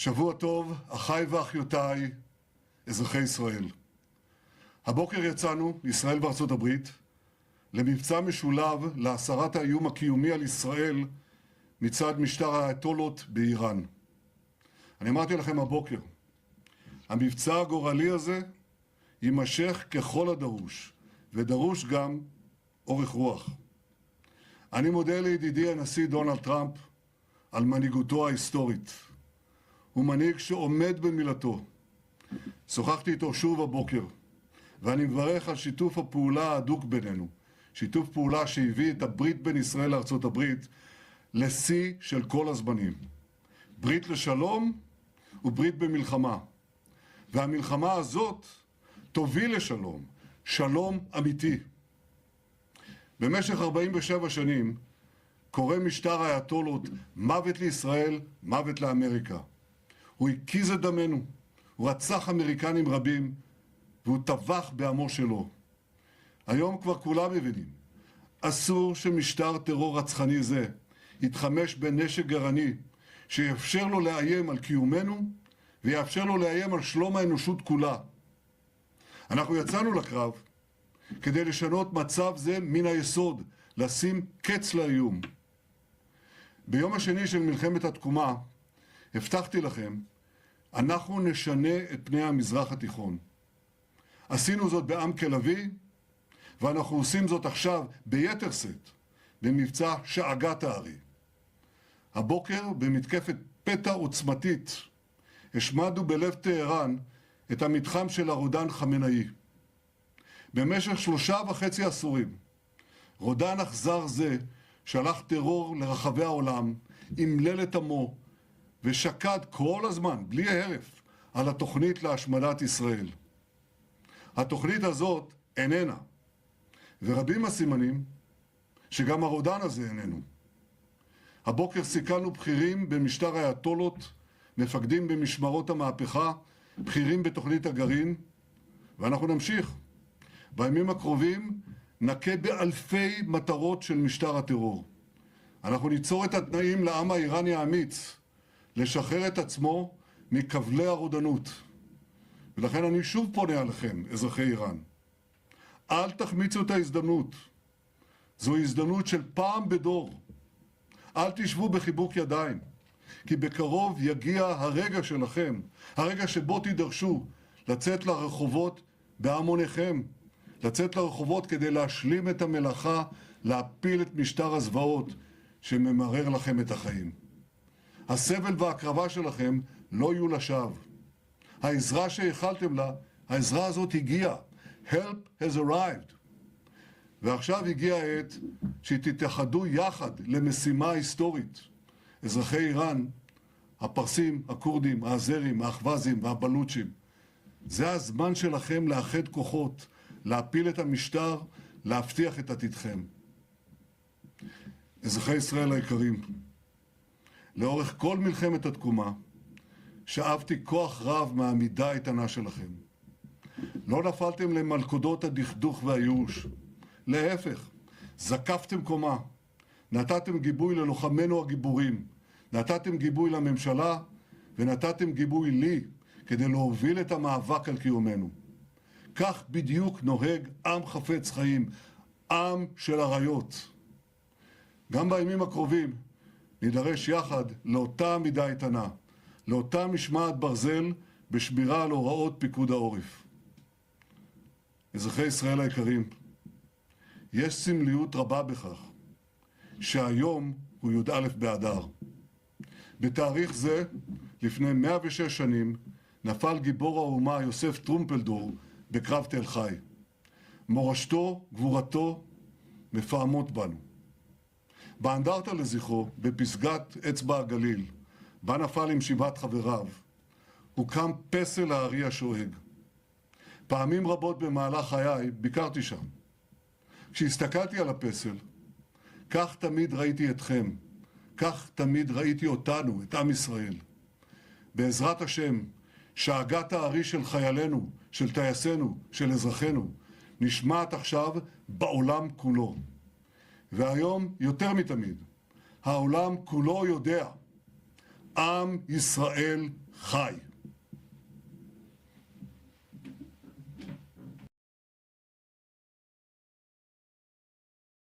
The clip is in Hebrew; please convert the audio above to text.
שבוע טוב, אחיי ואחיותיי, אזרחי ישראל. הבוקר יצאנו, ישראל וארצות הברית, למבצע משולב להסרת האיום הקיומי על ישראל מצד משטר האייתולות באיראן. אני אמרתי לכם הבוקר, המבצע הגורלי הזה יימשך ככל הדרוש, ודרוש גם אורך רוח. אני מודה לידידי הנשיא דונלד טראמפ על מנהיגותו ההיסטורית. הוא מנהיג שעומד במילתו. שוחחתי איתו שוב הבוקר, ואני מברך על שיתוף הפעולה ההדוק בינינו. שיתוף פעולה שהביא את הברית בין ישראל לארצות הברית לשיא של כל הזמנים. ברית לשלום וברית במלחמה. והמלחמה הזאת תוביל לשלום, שלום אמיתי. במשך 47 שנים קורא משטר האייתולות מוות לישראל, מוות לאמריקה. הוא הקיז את דמנו, הוא רצח אמריקנים רבים, והוא טבח בעמו שלו. היום כבר כולם מבינים, אסור שמשטר טרור רצחני זה יתחמש בנשק גרעיני, שיאפשר לו לאיים על קיומנו, ויאפשר לו לאיים על שלום האנושות כולה. אנחנו יצאנו לקרב כדי לשנות מצב זה מן היסוד, לשים קץ לאיום. ביום השני של מלחמת התקומה, הבטחתי לכם, אנחנו נשנה את פני המזרח התיכון. עשינו זאת בעם כלבי, ואנחנו עושים זאת עכשיו ביתר שאת, במבצע שאגת הארי. הבוקר, במתקפת פתע עוצמתית, השמדנו בלב טהרן את המתחם של הרודן חמינאי. במשך 3.5 עשורים, רודן אכזר זה שלח טרור לרחבי העולם, אמלל את עמו, ושקד כל הזמן, בלי הרף, על התוכנית להשמדת ישראל. התוכנית הזאת איננה, ורבים הסימנים שגם הרודן הזה איננו. הבוקר סיכלנו בכירים במשטר האייתולות, מפקדים במשמרות המהפכה, בכירים בתוכנית הגרעין, ואנחנו נמשיך. בימים הקרובים נכה באלפי מטרות של משטר הטרור. אנחנו ניצור את התנאים לעם האיראני האמיץ לשחרר את עצמו מכבלי הרודנות. ולכן אני שוב פונה אליכם, אזרחי איראן. אל תחמיצו את ההזדמנות. זו הזדמנות של פעם בדור. אל תשבו בחיבוק ידיים, כי בקרוב יגיע הרגע שלכם, הרגע שבו תידרשו לצאת לרחובות בהמוניכם, לצאת לרחובות כדי להשלים את המלאכה, להפיל את משטר הזוועות שממרר לכם את החיים. הסבל וההקרבה שלכם לא יהיו לשווא. העזרה שהחלתם לה, העזרה הזאת הגיעה. Help has arrived. ועכשיו הגיעה העת שתתאחדו יחד למשימה היסטורית. אזרחי איראן, הפרסים, הכורדים, האזרים, האחווזים והבלוצ'ים. זה הזמן שלכם לאחד כוחות, להפיל את המשטר, להבטיח את עתידכם. אזרחי ישראל היקרים, לאורך כל מלחמת התקומה, שאבתי כוח רב מהעמידה האיתנה שלכם. לא נפלתם למלכודות הדכדוך והייאוש. להפך, זקפתם קומה. נתתם גיבוי ללוחמינו הגיבורים. נתתם גיבוי לממשלה, ונתתם גיבוי לי, כדי להוביל את המאבק על קיומנו. כך בדיוק נוהג עם חפץ חיים, עם של אריות. גם בימים הקרובים נידרש יחד לאותה עמידה איתנה, לאותה משמעת ברזל בשמירה על הוראות פיקוד העורף. אזרחי ישראל היקרים, יש סמליות רבה בכך שהיום הוא י"א באדר. בתאריך זה, לפני 106 שנים, נפל גיבור האומה יוסף טרומפלדור בקרב תל חי. מורשתו, גבורתו, מפעמות בנו. באנדרטה לזכרו, בפסגת אצבע הגליל, בה נפל עם 7 חבריו, הוקם פסל הארי השואג. פעמים רבות במהלך חיי ביקרתי שם. כשהסתכלתי על הפסל, כך תמיד ראיתי אתכם, כך תמיד ראיתי אותנו, את עם ישראל. בעזרת השם, שאגת הארי של חיילינו, של טייסינו, של אזרחינו, נשמעת עכשיו בעולם כולו. והיום יותר מתמיד, העולם כולו יודע, עם ישראל חי.